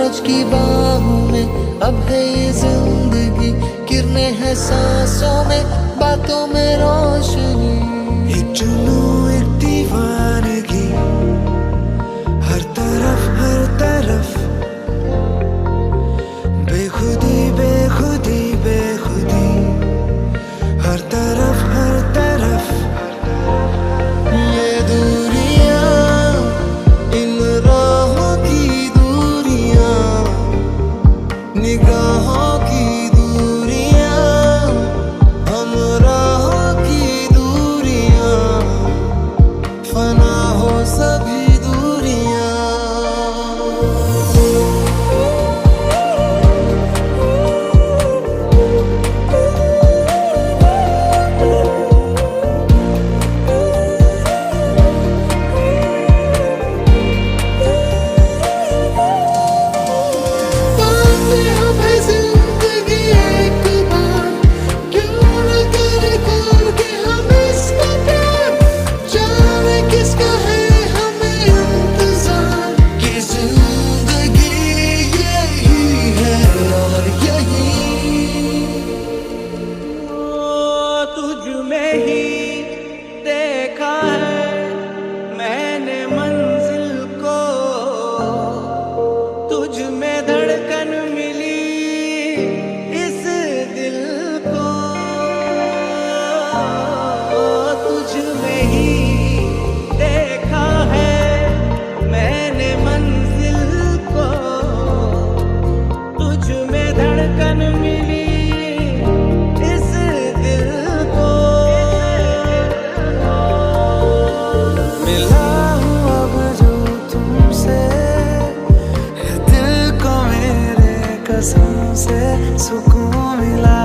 सूरज की बाहों में अब है ये जिंदगी, किरणें हैं सांसों में, बातों में रोशनी। एक जुनून एक दीवानगी, हर तरफ बेखुदी बेखुदी बेखुदी, हर तरफ ये दूरियां, इन राहों की दूरियां, निगाहों की दूरियां, हम राहों की दूरियां, फना हो सभी दूरियां। तुझ में ही देखा है मैंने मंजिल को, तुझ में धड़कन मिली इस दिल को, तुझ में ही देखा है मैंने मंजिल को, तुझ में धड़कन मिली कसम से सुकून मिला।